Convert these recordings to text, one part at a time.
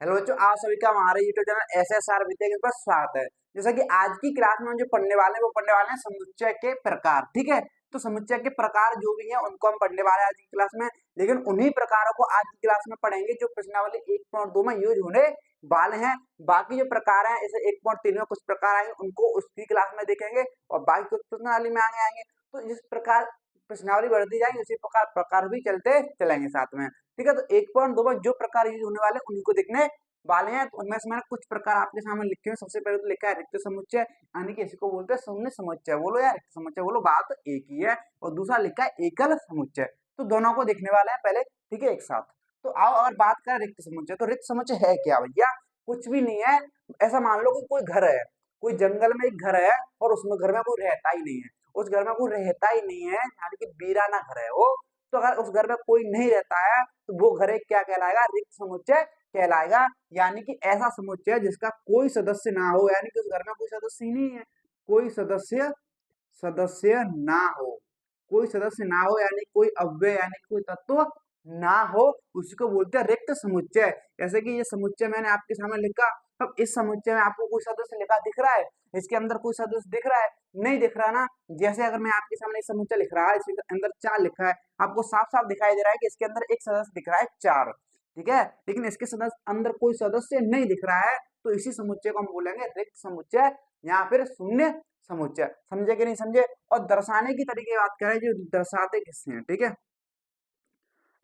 Hello बच्चों, आप सभी का हमारे यूट्यूब चैनल SSR विद्या पर स्वागत है। जैसा कि आज की क्लास में हम जो पढ़ने वाले हैं वो पढ़ने वाले हैं समुच्चय के प्रकार। ठीक है, तो समुच्चय के प्रकार जो भी हैं उनको हम पढ़ने वाले हैं आज की क्लास में, लेकिन उन्हीं प्रकारों को आज की क्लास में पढ़ेंगे जो प्रश्नावली 1.2 में यूज होने वाले हैं। बाकी जो प्रकार हैं जैसे 1.3 में कुछ प्रकार आएंगे उनको उसकी क्लास में देखेंगे और बाकी कुछ प्रश्नावली में आगे आएंगे। तो जिस प्रकार प्रश्नावली बढ़ती जाएगी उसी प्रकार प्रकार भी चलते चलेंगे साथ में। ठीक है, तो 1.2 में जो प्रकार यूज होने वाले उन्हीं को देखने वाले हैं। तो उनमें से मैंने कुछ प्रकार आपके सामने लिखे हैं। सबसे पहले तो लिखा है रिक्त समुच्चय, यानी कि इसको बोलते हैं शून्य समुच्चय। बोलो यार, रिक्त समुच्चय बोलो, बात एक ही है। और दूसरा लिखा है एकल समुच्चय। तो दोनों को देखने वाले हैं पहले, ठीक है, एक साथ। तो आओ अगर बात करें रिक्त समुच्चय, तो रिक्त समुच्चय है क्या भैया? कुछ भी नहीं है। ऐसा मान लो कि कोई घर है, कोई जंगल में एक घर है और उसमें घर में कोई रहता ही नहीं है। उस घर में कोई रहता ही नहीं है, यानी कि वीराना घर है वो। तो अगर उस घर में कोई नहीं रहता है तो वो घर एक क्या कहलाएगा? रिक्त समुच्चय कहलाएगा। यानी कि ऐसा समुच्चय जिसका कोई सदस्य ना हो, यानी कि उस घर में कोई सदस्य ही नहीं है, कोई सदस्य सदस्य ना हो, कोई सदस्य ना हो, यानी कोई अव्यय यानी कोई तत्व ना हो, उसको बोलते हैं रिक्त समुच्चय। जैसे कि ये समुच्चय मैंने आपके सामने लिखा, अब इस समुच्चय में आपको कोई सदस्य लिखा दिख रहा है? इसके अंदर कोई सदस्य दिख रहा है? नहीं दिख रहा ना। जैसे अगर मैं आपके सामने समुच्चय लिख रहा है, इसके अंदर 4 लिखा है, आपको साफ साफ दिखाई दे रहा है कि इसके अंदर एक सदस्य दिख रहा है 4। ठीक है, लेकिन इसके सदस्य अंदर कोई सदस्य नहीं दिख रहा है, तो इसी समुच्चय को हम बोलेंगे रिक्त समुच्चय या फिर शून्य समुच्चय। समझे कि नहीं समझे? और दर्शाने की तरीके की बात करें, जो दर्शाते किससे हैं, ठीक है,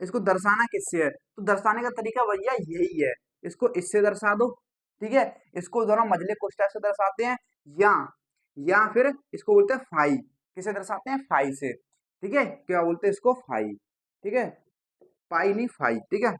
इसको दर्शाना किससे है, तो दर्शाने का तरीका भैया यही है। इसको इससे दर्शा दो, ठीक है, इसको दोनों मझले कोष्ठक से दर्शाते हैं, या फिर इसको बोलते हैं फाई। किसे दर्शाते हैं? फाई से। ठीक है, क्या बोलते हैं इसको? फाई। ठीक है, पाई नहीं फाई। ठीक है,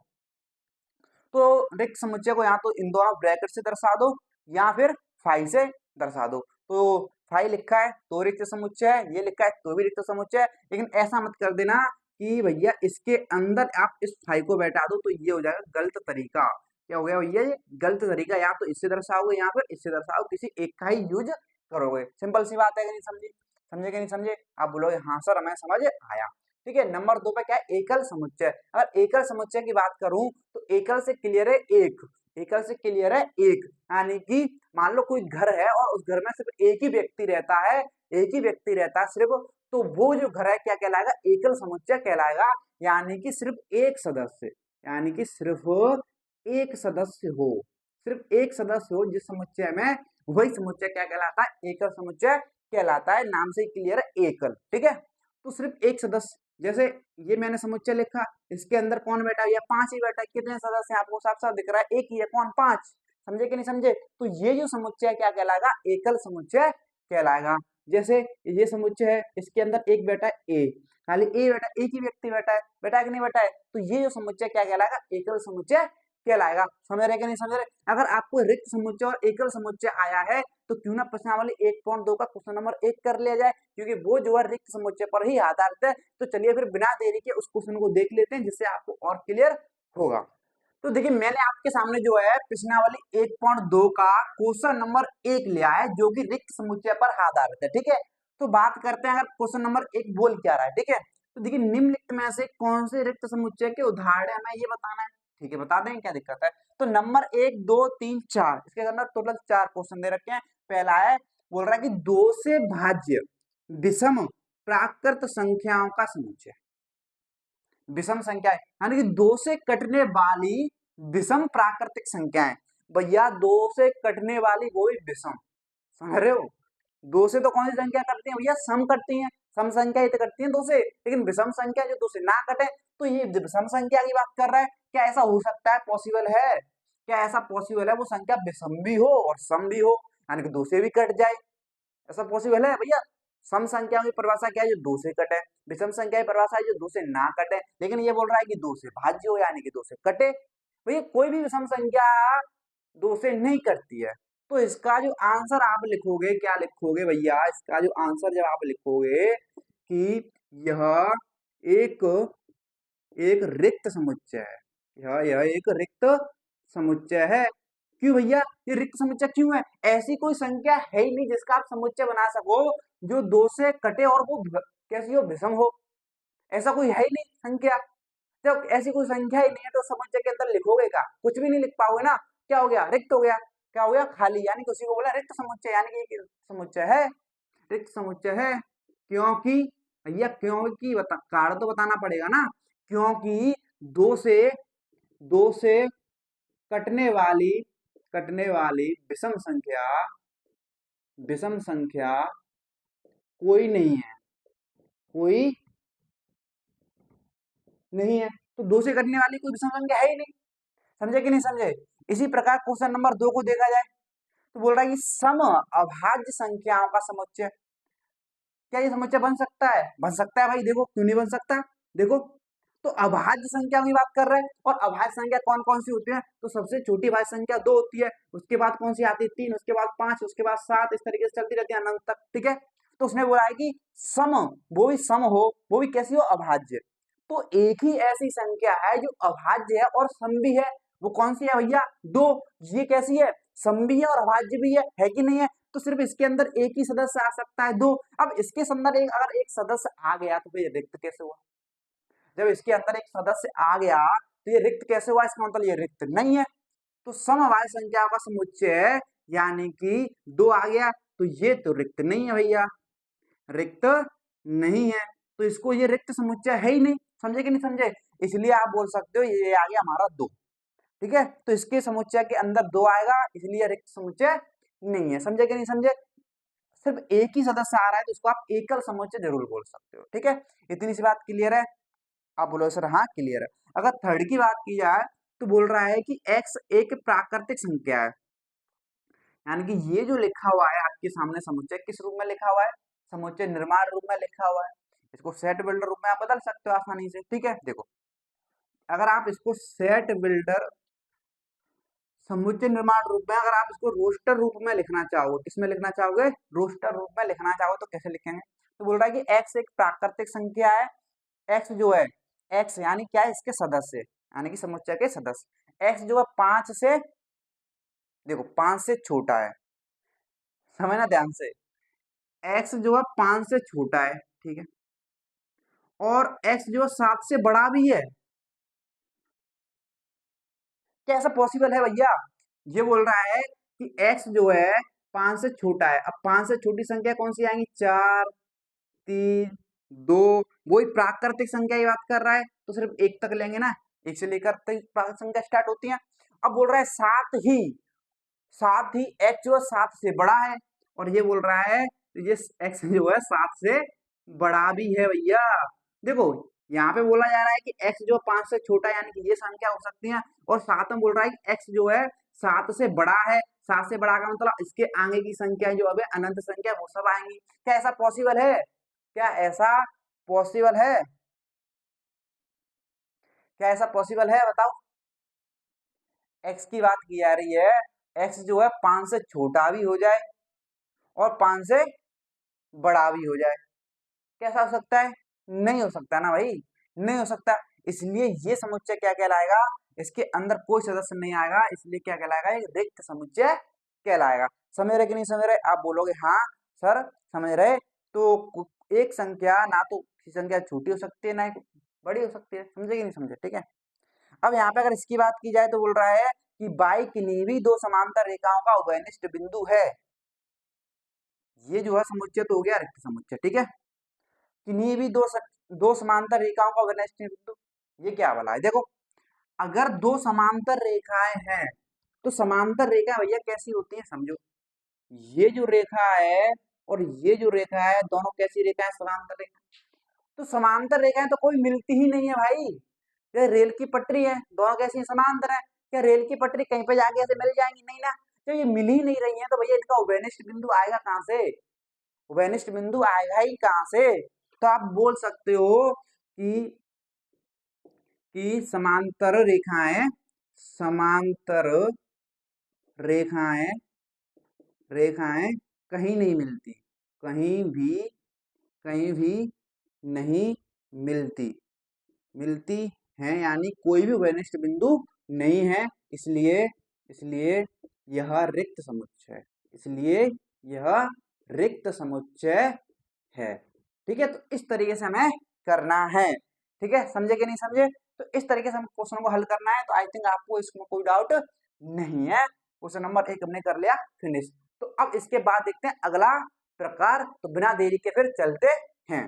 तो रिक्त समुच्चय को या तो इन दोनों ब्रैकेट से दर्शा दो या फिर फाई से दर्शा दो। तो फाई लिखा है तो रिक्त समुच्चय है, ये लिखा है तो भी रिक्त समुच्चय है। लेकिन ऐसा मत कर देना कि भैया इसके अंदर आप इस फाई को बैठा दो, तो ये हो जाएगा गलत तरीका। क्या हो गया भैया? ये गलत तरीका। या तो इससे दर्शाओगे या फिर इससे दर्शाओ, किसी एक का ही यूज करोगे। सिंपल सी बात है कि नहीं समझी? समझे कि नहीं समझे? आप बोलोगे हाँ सर हमें समझ आया। ठीक है, नंबर 2 पे क्या है? एकल समुच्चय। अगर एकल समुच्चय की बात करूं तो एकल से क्लियर है एक, एकल से क्लियर है एक, यानी कि मान लो कोई घर है और उस घर में सिर्फ एक ही व्यक्ति रहता है, एक ही व्यक्ति रहता है सिर्फ, तो वो जो घर है क्या कहलाएगा? एकल समुच्चय कहलाएगा। यानी कि सिर्फ एक सदस्य, यानी कि सिर्फ एक सदस्य हो, सिर्फ एक सदस्य हो जिस समुच्चय में, वही समुच्चय क्या कहलाता है? एकल समुच्चय कहलाता है। नाम से ही क्लियर है, एकल। ठीक है, तो सिर्फ एक सदस्य, जैसे ये मैंने समुच्चय लिखा, इसके अंदर कौन बैठा है? 5 ही बैठा है। कितने सदस्य हैं आपको साफ साफ दिख रहा है? एक ही है। कौन? 5। समझे कि नहीं समझे? तो ये जो समुच्चय क्या कहलाएगा? एकल समुच्चय कहलाएगा। जैसे ये समुच्चय है, इसके अंदर एक बैठा है ए, खाली ए बैठा है, एक ही व्यक्ति बैठा है कि नहीं बैठा है? तो ये जो समुच्चय क्या कहलाएगा? एकल समुच्चय कहलाएगा। समझ रहे कि नहीं समझ रहे? अगर आपको रिक्त समुच्चय और एकल समुच्चय आया है तो क्यों ना प्रश्नावली 1.2 का क्वेश्चन नंबर 1 कर लिया जाए, क्योंकि वो जो है रिक्त समुच्चय पर ही आधारित है। तो चलिए फिर बिना देरी के उस क्वेश्चन को देख लेते हैं, जिससे आपको और क्लियर होगा। तो देखिए, मैंने आपके सामने जो है प्रश्नावली 1.2 का क्वेश्चन नंबर 1 लिया है, जो कि रिक्त समुच्चय पर आधारित है। ठीक है, तो बात करते हैं अगर क्वेश्चन नंबर 1 बोल क्या रहा है। ठीक है, तो देखिए, निम्नलिखित में से कौन से रिक्त समुच्चय के उदाहरण है, हमें ये बताना है। ठीक है, बता दें, क्या दिक्कत है? तो नंबर 1, 2, 3, 4, इसके अंदर टोटल 4 क्वेश्चन दे रखे हैं। पहला है, बोल रहा है कि 2 से भाज्य विषम प्राकृत संख्याओं का समुच्चय। विषम संख्या है, यानी कि 2 से कटने वाली विषम प्राकृतिक संख्याएं। भैया 2 से कटने वाली वो ही विषम, समझ रहे हो? 2 से तो कौन सी संख्या कटती है भैया? सम कटती है, सम संख्या ही तो कटती है 2 से। लेकिन विषम संख्या जो 2 से ना कटे, तो ये विषम संख्या की बात कर रहा है। क्या ऐसा हो सकता है? पॉसिबल है? क्या ऐसा पॉसिबल है वो संख्या विषम भी हो और सम भी हो, यानी कि 2 से भी कट जाए? ऐसा पॉसिबल है भैया? सम संख्या की परिभाषा क्या है? जो 2 से कटे। विषम संख्या की परिभाषा है जो 2 से ना कटे। लेकिन ये बोल रहा है कि 2 से भाज्य हो, यानी कि 2 से कटे। भैया कोई भी विषम संख्या 2 से नहीं कटती है। तो इसका जो आंसर आप लिखोगे, क्या लिखोगे भैया? इसका जो आंसर जब आप लिखोगे कि यह एक एक रिक्त समुच्चय है, यह एक रिक्त समुच्चय है। क्यों भैया ये रिक्त समुच्चय क्यों है? ऐसी कोई संख्या है ही नहीं जिसका आप समुच्चय बना सको जो 2 से कटे और वो कैसी हो? विषम हो। ऐसा कोई है ही नहीं संख्या। जब ऐसी कोई संख्या ही नहीं है तो समुच्चय के अंदर लिखोगे क्या? कुछ भी नहीं लिख पाओगे ना। क्या हो गया? रिक्त हो गया। क्या हो गया? खाली। यानी कि उसी को बोला रिक्त समुच्चय, यानी कि समुच्चय है, रिक्त समुच्चय है। क्योंकि भैया, क्योंकि कारण तो बताना पड़ेगा ना। क्योंकि दो से कटने वाली विषम संख्या कोई नहीं है, कोई नहीं है। तो दो से कटने वाली कोई विषम संख्या है ही नहीं। समझे कि नहीं समझे? इसी प्रकार क्वेश्चन नंबर 2 को देखा जाए तो बोल रहा है कि सम अभाज्य संख्याओं का समुच्चय। क्या ये समुच्चय बन सकता है? बन सकता है भाई। देखो क्यों नहीं बन सकता। देखो, तो अभाज्य संख्या की बात कर रहे हैं। और अभाज्य संख्या कौन कौन सी होती है? तो सबसे छोटी भाज्य संख्या 2 होती है, उसके बाद कौन सी आती है? 3, उसके बाद 5, उसके बाद 7, इस तरीके से चलती रहती है अनंत तक। ठीक है, तो उसने बोला है कि सम, वो भी सम हो, वो भी कैसी हो? अभाज्य। तो एक ही ऐसी संख्या है जो अभाज्य है और सम भी है। वो कौन सी है भैया? 2। ये कैसी है? सम भी है और अभाज्य भी है कि नहीं है? तो सिर्फ इसके अंदर एक ही सदस्य आ सकता है, 2। अब इसके अंदर अगर एक सदस्य आ गया तो फिर रिक्त कैसे हुआ? जब इसके अंदर एक सदस्य आ गया तो ये रिक्त कैसे हुआ? इसका मतलब ये रिक्त नहीं है। तो समवाय संख्या का समुच्चय यानी कि 2 आ गया तो ये तो रिक्त नहीं है भैया, रिक्त नहीं है। तो इसको ये रिक्त समुच्चय है ही नहीं। समझे कि नहीं समझे? इसलिए आप बोल सकते हो ये आ गया हमारा 2। ठीक है, तो इसके समुच्चय के अंदर 2 आएगा, इसलिए रिक्त समुच्चय नहीं है। समझे कि नहीं समझे? सिर्फ एक ही सदस्य आ रहा है तो उसको आप एकल समुच्चय जरूर बोल सकते हो। ठीक है, इतनी सी बात क्लियर है? आप बोलो सर हाँ क्लियर है। अगर थर्ड की बात की जाए तो बोल रहा है कि x एक प्राकृतिक संख्या है। यानी कि ये जो लिखा हुआ है आपके सामने समुच्चय किस रूप में लिखा हुआ है? समुच्चय निर्माण रूप में लिखा हुआ है। इसको सेट बिल्डर रूप में आप बदल सकते हो आसानी से। ठीक है, देखो, अगर आप इसको सेट बिल्डर समुच्चय निर्माण रूप में, अगर आप इसको रोस्टर रूप में लिखना चाहोगे, किसमें लिखना चाहोगे? रोस्टर रूप में लिखना चाहो तो कैसे लिखेंगे? तो बोल रहा है कि x एक प्राकृतिक संख्या है। x जो है, x यानी क्या है? इसके सदस्य, यानी कि समुच्चय के सदस्य। x जो है 5 से, देखो 5 से छोटा है, समझना ध्यान से। x जो है 5 से छोटा है, ठीक है, और x जो है 7 से बड़ा भी है। क्या ऐसा पॉसिबल है भैया? ये बोल रहा है कि x जो है 5 से छोटा है। अब 5 से छोटी संख्या कौन सी आएंगी? 4, 3, 2। वही प्राकृतिक संख्या की बात कर रहा है तो सिर्फ एक तक लेंगे ना, एक से लेकर प्राकृतिक संख्या स्टार्ट होती है। अब बोल रहा है साथ ही x जो है 7 से बड़ा है, और ये बोल रहा है ये x जो है 7 से बड़ा भी है भैया। देखो, यहाँ पे बोला जा रहा है कि x जो 5 से छोटा है, यानी कि ये संख्या हो सकती है, और साथ में बोल रहा है कि x जो है 7 से बड़ा है। 7 से बड़ा का मतलब इसके आगे की संख्या जो है अनंत संख्या वो सब आएंगी। क्या ऐसा पॉसिबल है? क्या ऐसा पॉसिबल है? क्या ऐसा पॉसिबल है? बताओ। x की बात की जा रही है, x जो है 5 से छोटा भी हो जाए और 5 से बड़ा भी हो जाए। कैसा हो सकता है? नहीं हो सकता ना भाई, नहीं हो सकता। इसलिए ये समुच्चय क्या कहलाएगा? इसके अंदर कोई सदस्य नहीं आएगा, इसलिए क्या कहलाएगा? एक रिक्त समुच्चय कहलाएगा। समझ रहे कि नहीं समझ रहे? आप बोलोगे हाँ सर समझ रहे। तो एक संख्या ना तो संख्या छोटी हो सकती है ना ही बड़ी हो सकती है। समझे कि नहीं समझे? ठीक है, अब यहाँ पे अगर इसकी बात की जाए तो बोल रहा है कि बाई किन्हीं भी दो समांतर रेखाओं का उभयनिष्ठ बिंदु है। ये जो है समुच्चय तो हो गया रिक्त समुच्चय। ठीक है, किन्हीं भी दो समांतर रेखाओं का उभयनिष्ठ बिंदु, ये क्या वाला है? देखो, अगर दो समांतर रेखाएं हैं तो समांतर रेखा भैया कैसी होती है समझो। ये जो रेखा है और ये जो रेखा है दोनों कैसी रेखा है? समांतर रेखा। तो समांतर रेखाएं तो कोई मिलती ही नहीं है भाई। ये रेल की पटरी है, दोनों कैसी हैं? समांतर है। क्या रेल की पटरी कहीं पे जाके ऐसे मिल जाएंगी? नहीं ना। तो ये मिल ही नहीं रही है तो भैया इनका उभयनिष्ठ बिंदु आएगा कहाँ से? उभयनिष्ठ बिंदु आएगा ही कहाँ से? तो आप बोल सकते हो कि समांतर रेखाएं रेखाएं कहीं नहीं मिलती, कहीं भी कहीं भी नहीं मिलती, मिलती हैं, यानी कोई भी उभयनिष्ठ बिंदु नहीं है। इसलिए इसलिए यह रिक्त समुच्चय, इसलिए यह रिक्त समुच्चय है। ठीक है, तो इस तरीके से हमें करना है। ठीक है, समझे कि नहीं समझे? तो इस तरीके से हम क्वेश्चन को हल करना है। तो आई थिंक आपको इसमें कोई डाउट नहीं है। क्वेश्चन नंबर 1 हमने कर लिया फिनिश। तो अब इसके बाद देखते हैं अगला प्रकार। तो बिना देरी के फिर चलते हैं।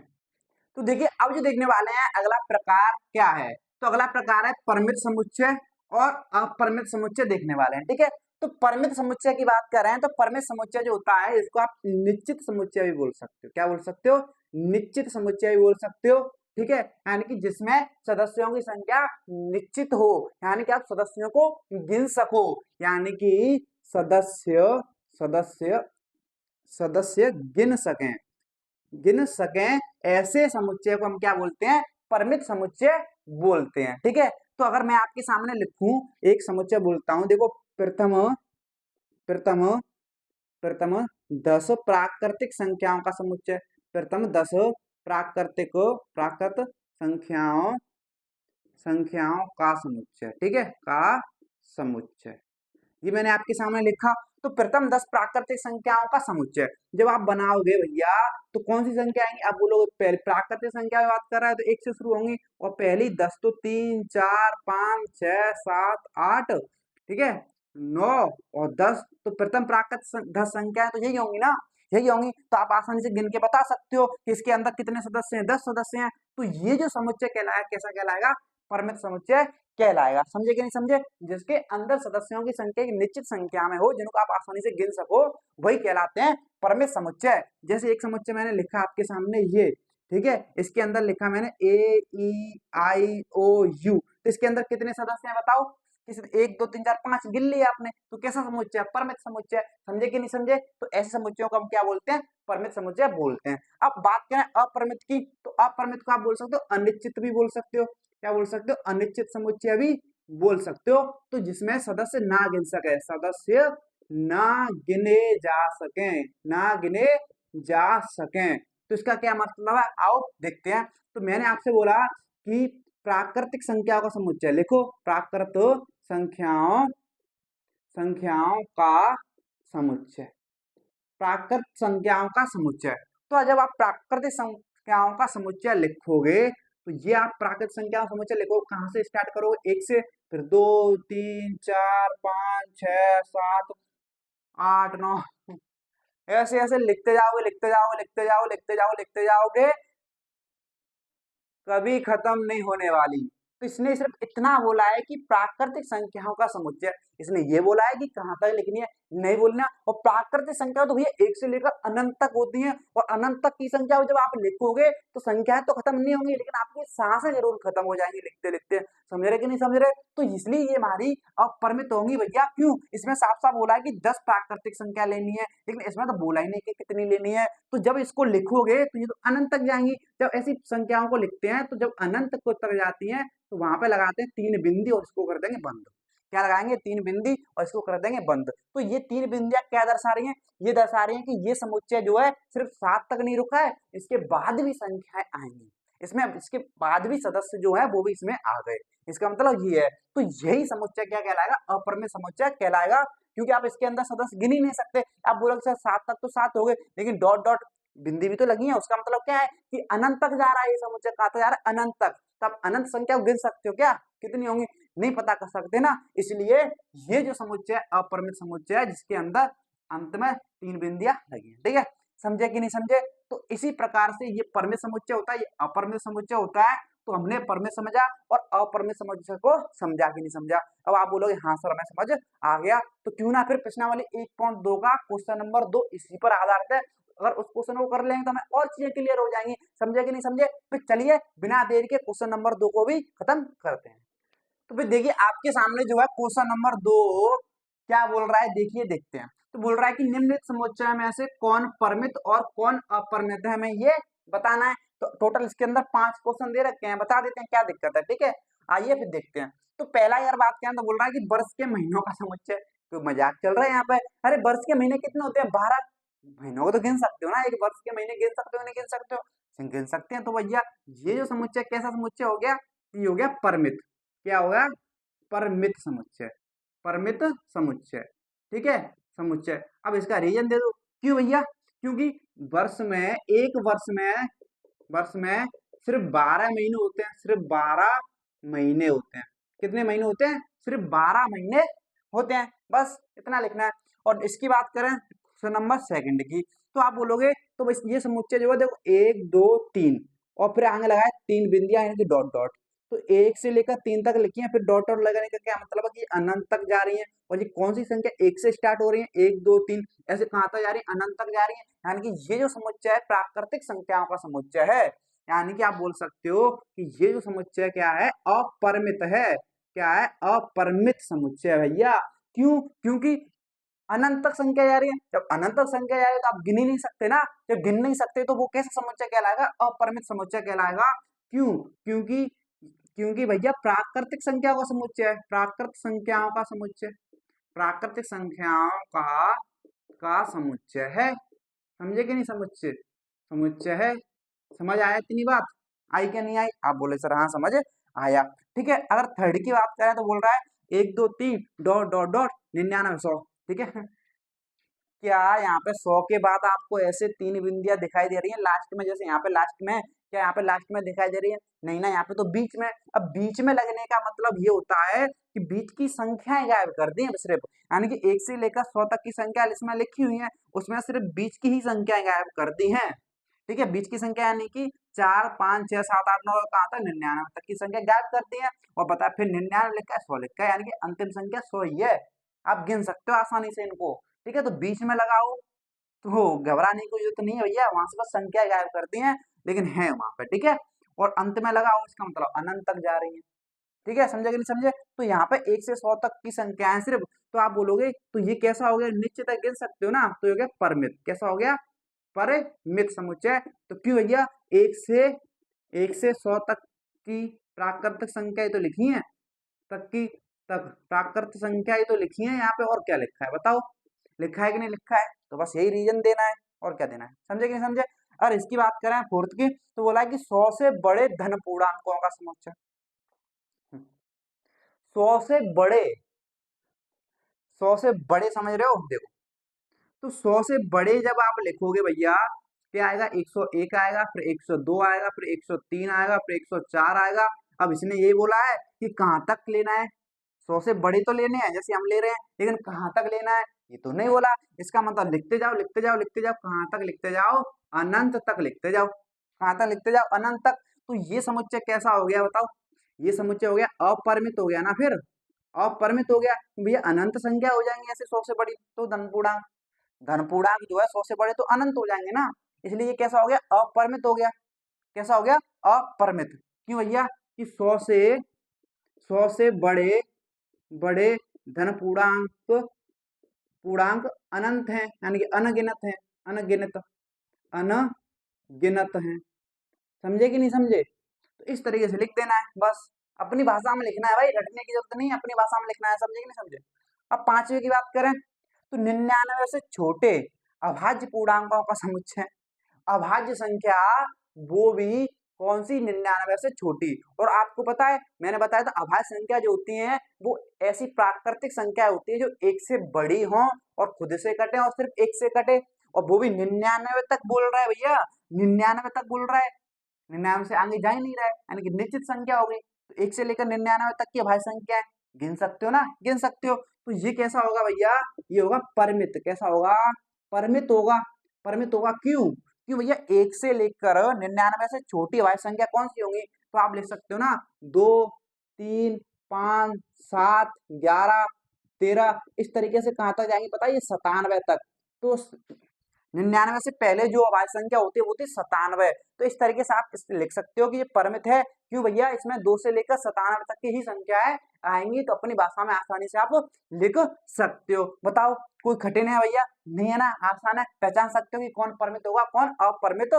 तो देखिए अब जो देखने वाले हैं अगला प्रकार क्या है। तो अगला प्रकार है परिमित समुच्चय और अपरिमित समुच्चय देखने वाले हैं। ठीक है, तो परिमित समुच्चय की बात कर रहे हैं तो परिमित समुच्चय जो होता है इसको आप निश्चित समुच्चय भी बोल सकते हो। क्या बोल सकते हो? निश्चित समुच्चय भी बोल सकते हो। ठीक है, यानी कि जिसमें सदस्यों की संख्या निश्चित हो, यानी कि आप सदस्यों को गिन सको, यानी कि सदस्य सदस्य सदस्य गिन सकें ऐसे समुच्चय को हम क्या बोलते हैं? परिमित समुच्चय बोलते हैं। ठीक है, तो अगर मैं आपके सामने लिखूं एक समुच्चय बोलता हूं, देखो प्रथम प्रथम प्रथम 10 प्राकृतिक संख्याओं का समुच्चय, प्रथम 10 प्राकृत संख्याओं का समुच्चय। ठीक है, का समुच्चय ये मैंने आपके सामने लिखा। तो प्रथम 10 प्राकृतिक संख्याओं का समुच्चय जब आप बनाओगे भैया तो कौन सी संख्या आएंगी? आप बोलोगे पहले प्राकृतिक संख्या की बात कर रहा है तो 1 से शुरू होंगी और पहली 10 तो 3 4 5 6 7 8, ठीक है, 9 और 10। तो प्रथम प्राकृतिक 10 संख्याएं तो यही होंगी ना, यही होंगी। तो आप आसानी से गिन के बता सकते हो कि इसके अंदर कितने सदस्य हैं? 10 सदस्य हैं। तो ये जो समुच्चय कहलाएगा कैसा कहलाएगा? परिमित समुच्चय कहलाएगा। समझे कि नहीं समझे? जिसके अंदर सदस्यों की संख्या एक निश्चित संख्या में हो, जिनको आप आसानी से गिन सको, वही कहलाते हैं परिमित समुच्चय। जैसे एक समुच्चय मैंने लिखा आपके सामने ये, ठीक है, इसके अंदर लिखा मैंने ए ई आई ओ यू। तो इसके अंदर कितने सदस्य हैं बताओ? किस 1 2 3 4 5 गिन लिया आपने, तो कैसा समुच्चय? परिमित समुच्चय। समझे कि नहीं समझे? तो ऐसे समुच्चयों को हम क्या बोलते हैं? परिमित समुच्चय बोलते हैं। अब बात करें अपरिमित की, तो अपरिमित को आप बोल सकते हो अनिश्चित भी बोल सकते हो। क्या बोल सकते हो? अनिश्चित समुच्चय भी बोल सकते हो। तो जिसमें सदस्य ना गिन सके, सदस्य ना गिने जा सके, ना गिने जा सके, तो इसका क्या मतलब है? आओ देखते हैं। तो मैंने आपसे बोला कि प्राकृतिक संख्याओं का समुच्चय लिखो, प्राकृत संख्याओं का समुच्चय, प्राकृत संख्याओं का समुच्चय। तो जब आप प्राकृतिक संख्याओं का समुच्चय लिखोगे तो ये आप प्राकृतिक संख्याओं का समुच्चय लिखो, कहां से स्टार्ट करोगे? 1 से, फिर 2 3 4 5 6 7 8 9, ऐसे ऐसे लिखते जाओगे लिखते जाओगे लिखते जाओगे लिखते जाओगे लिखते जाओगे, कभी खत्म नहीं होने वाली। तो इसने सिर्फ इतना बोला है कि प्राकृतिक संख्याओं का समुच्चय, इसने ये बोला है कि कहां तक लिखनी है, नहीं बोलना। और प्राकृतिक संख्या तो भैया 1 से लेकर अनंत तक होती है, और अनंत तक की संख्या जब आप लिखोगे तो संख्याएं तो खत्म नहीं होंगी, लेकिन आपकी सांसें जरूर खत्म हो जाएंगी लिखते लिखते। समझ रहे कि नहीं समझ रहे? तो इसलिए ये हमारी अपरिमित होंगी भैया। क्यों? इसमें साफ साफ बोला है कि 10 प्राकृतिक संख्या लेनी है, लेकिन इसमें तो बोला ही नहीं कि कितनी लेनी है। तो जब इसको लिखोगे तो ये तो अनंत तक जाएंगी। जब ऐसी संख्याओं को लिखते हैं तो जब अनंत को तक जाती हैं तो वहां पे लगाते हैं 3 बिंदी और इसको कर देंगे बंद। क्या लगाएंगे? 3 बिंदी और इसको कर देंगे बंद। तो ये 3 बिंदियां क्या दर्शा रही हैं? ये दर्शा रही हैं कि ये समुच्चय जो है सिर्फ 7 तक नहीं रुका है, इसके बाद भी संख्याएं आएंगी इसमें, इसके बाद भी सदस्य जो है वो भी इसमें आ गए। इसका मतलब ये है। तो यही समुच्चय क्या कहलाएगा? अपरिमित समुच्चय कहलाएगा, क्योंकि आप इसके अंदर सदस्य गिन ही नहीं सकते। आप बोलोगे सर 7 तक तो 7 हो गए, लेकिन डॉट डॉट बिंदी भी तो लगी है, उसका मतलब क्या है कि अनंत तक जा रहा है ये समुच्चय, कहां तक जा रहा है? अनंत तक। तब अनंत संख्या गिन सकते हो क्या? कितनी होंगी? नहीं पता कर सकते ना। इसलिए ये जो समुच्चय अपरिमित समुच्चय है जिसके अंदर अंत में 3 बिंदियां लगी है। ठीक है, समझे कि नहीं समझे? तो इसी प्रकार से ये परिमित समुच्चय होता है, ये अपरिमित समुच्चय होता है। तो हमने परिमित समझा और अपरिमित समुच्चय को समझा कि नहीं समझा? अब आप बोलोगे हाँ सर मैं समझ आ गया। तो क्यों ना फिर प्रश्नावली 1.2 का क्वेश्चन नंबर 2 इसी पर आधारित है। अगर उस क्वेश्चन को कर लेंगे तो हमें और चीजें क्लियर हो जाएंगी। समझे कि नहीं समझे? फिर चलिए बिना देरी के क्वेश्चन नंबर 2 को भी खत्म करते हैं। तो फिर देखिए आपके सामने जो है क्वेश्चन नंबर 2 क्या बोल रहा है, देखिए देखते हैं। तो बोल रहा है कि निम्नलिखित समुच्चय में से कौन परिमित और कौन अपरिमित है, हमें ये बताना है। तो टोटल इसके अंदर 5 क्वेश्चन दे रखे हैं, बता देते हैं क्या दिक्कत है। ठीक है, आइए फिर देखते हैं। तो पहला यार बात क्या है, तो बोल रहा है कि वर्ष के महीनों का समुच्चय। तो मजाक चल रहा है यहाँ पे? अरे वर्ष के महीने कितने होते हैं? 12 महीनों को तो गिन सकते हो ना, एक वर्ष के महीने गिन सकते हो नहीं गिन सकते हो? गिन सकते हैं। तो भैया ये जो समुच्चय कैसा समुच्चय हो गया? ये हो गया परिमित। क्या होगा? परिमित समुच्चय, परिमित समुच्चय। ठीक है, समुच्चय। अब इसका रीजन दे दो। क्यों भैया? क्योंकि एक वर्ष में सिर्फ 12 महीने होते हैं, सिर्फ 12 महीने होते हैं। कितने महीने होते हैं? सिर्फ 12 महीने होते हैं, बस इतना लिखना है। और इसकी बात करें क्वेश्चन नंबर सेकंड की, तो आप बोलोगे तो बस ये समुच्चय जो है देखो 1 2 3 और फिर आगे लगाए 3 बिंदियां यानी कि डॉट डॉट, तो 1 से लेकर 3 तक लिखी है, फिर डॉट डॉट लगाने का क्या मतलब है कि अनंत तक जा रही है। और ये कौन सी संख्या 1 से स्टार्ट हो रही है? 1 2 3 ऐसे कहां तक जा रही है? अनंत तक जा रही है। यानी कि ये जो समुच्चय है प्राकृतिक संख्याओं का समुच्चय है। यानी कि आप बोल सकते हो कि ये जो समुच्चय क्या है? अपरिमित है। क्या है? अपरिमित समुच्चय है भैया। क्यों? क्योंकि अनंत तक संख्या जा रही है। जब अनंत तक संख्या जा रही है तो आप गिन ही नहीं सकते ना। जब गिन नहीं सकते तो वो कैसा समुच्चय कहलाएगा? अपरिमित समुच्चय कहलाएगा। क्यों? क्योंकि क्योंकि भैया प्राकृतिक संख्याओं का समुच्चय है, प्राकृतिक संख्याओं का समुच्चय, प्राकृतिक संख्याओं का समुच्चय है। समझे कि नहीं? समुच्चय समुच्चय है। समझ आया इतनी बात? आई क्या नहीं आई? आप बोले सर हाँ समझ आया। ठीक है, अगर थर्ड की बात करें तो बोल रहा है 1 2 3 डॉट डॉट डॉट 99 100। ठीक है, क्या यहाँ पे 100 के बाद आपको ऐसे 3 बिंदियां दिखाई दे रही है लास्ट में? जैसे यहाँ पे लास्ट में, क्या यहाँ पे लास्ट में दिखाई दे रही है? नहीं ना, यहाँ पे तो बीच में। अब बीच में लगने का मतलब ये होता है कि बीच की संख्याएं गायब कर दी हैं सिर्फ। यानी कि 1 से लेकर 100 तक की संख्या इसमें लिखी हुई है, उसमें सिर्फ बीच की ही संख्याएं गायब कर दी हैं। ठीक है, बीच की संख्या यानी कि 4 5 6 7 8 9 कहाँ तक? 99 तक की संख्या गायब कर दी है। और बता फिर 99 लिखा है 100 लिखा है, यानी कि अंतिम संख्या 100 ही है। आप गिन सकते हो आसानी से इनको। ठीक है, तो बीच में लगाओ तो घबराने की जरूरत नहीं है भैया, वहां से बस संख्या गायब कर दी है, लेकिन है वहां पे। ठीक है, और अंत में लगाओ इसका मतलब अनंत तक जा रही है। ठीक है, समझे कि नहीं समझे? तो यहाँ पे 1 से 100 तक की संख्या है सिर्फ। तो आप बोलोगे तो ये कैसा हो गया? निश्चित गिन सकते हो ना, तो ये हो गया परमित। कैसा हो गया? परिमित समुच्चय। तो क्यों भैया? 1 से 100 तक की प्राकृतिक संख्या ही तो लिखी है, तक की तक प्राकृतिक संख्या ही तो लिखी है यहाँ पे, और क्या लिखा है बताओ? लिखा है कि नहीं लिखा है? तो बस यही रीजन देना है, और क्या देना है। समझे कि नहीं समझे? और इसकी बात करें फोर्थ की, तो बोला है कि 100 से बड़े धन पूर्णांकों का समुच्चय। 100 से बड़े, 100 से बड़े समझ रहे हो? देखो, तो 100 से बड़े जब आप लिखोगे भैया, क्या आएगा? 101 आएगा, फिर 102 आएगा, फिर 103 आएगा, फिर 104 आएगा। अब इसने ये बोला है कि कहाँ तक लेना है? 100 से बड़े तो लेने हैं जैसे हम ले रहे हैं, लेकिन कहाँ तक लेना है ये तो नहीं बोला। इसका मतलब लिखते जाओ लिखते जाओ लिखते जाओ, कहाँ तक लिखते जाओ? अनंत तक लिखते जाओ। कहाँ तक लिखते जाओ? अनंत तक। तो ये समुच्चय कैसा हो गया बताओ? ये समुच्चय हो गया अपरिमित हो गया ना। फिर अपरिमित हो गया तो भैया अनंत संख्या हो जाएंगी ऐसे 100 से बड़ी, तो धनपूर्णांक, धनपूर्णांक जो है 100 से बड़े तो अनंत हो जाएंगे ना। इसलिए ये कैसा हो गया? अपरिमित हो गया। कैसा हो गया? अपरिमित। क्यों भैया? कि 100 से बड़े बड़े धन पूर्णांक, पूर्णांक अनंत हैं, यानी कि अनगिनत हैं। अनगिनत, अनगिनत हैं। समझे कि नहीं समझे? तो इस तरीके से लिख देना है, बस अपनी भाषा में लिखना है भाई, रटने की जरूरत नहीं है, अपनी भाषा में लिखना है। समझे कि नहीं समझे? अब पांचवे की बात करें तो 99 से छोटे अभाज्य पूर्णांकों का समुच्चय। अभाज्य संख्या वो भी कौन सी? 99 से छोटी। और आपको पता है मैंने बताया था अभाज्य संख्या जो होती है वो ऐसी प्राकृतिक संख्या होती है जो 1 से बड़ी हो और खुद से कटे और सिर्फ 1 से कटे, और वो भी 99 तक बोल रहा है भैया, 99 तक बोल रहा है, 99 से आगे जा ही नहीं रहा है, यानी कि निश्चित संख्या हो गई। तो 1 से लेकर 99 तक की अभाज्य संख्या है, गिन सकते हो ना? गिन सकते हो। तो ये कैसा होगा भैया? ये होगा परिमित। कैसा होगा? परिमित होगा। परिमित होगा क्यों? क्यों भैया? 1 से लेकर 99 से छोटी अभाज्य संख्या कौन सी होंगी? तो आप लिख सकते हो ना 2 3 5 7 11 13, इस तरीके से कहां तक जाएंगी पता है? ये 97 तक। तो 99 से पहले जो अभाज्य संख्या होती है वो थी 97। तो इस तरीके से आप लिख सकते हो कि ये परिमित है। क्यों भैया? इसमें 2 से लेकर 97 तक की ही संख्याएं आएंगी, तो अपनी भाषा में आसानी से आप लिख सकते हो। बताओ, कोई कठिन है भैया? नहीं है ना, आसान है। पहचान सकते हो कि कौन परिमित होगा कौन अपरिमित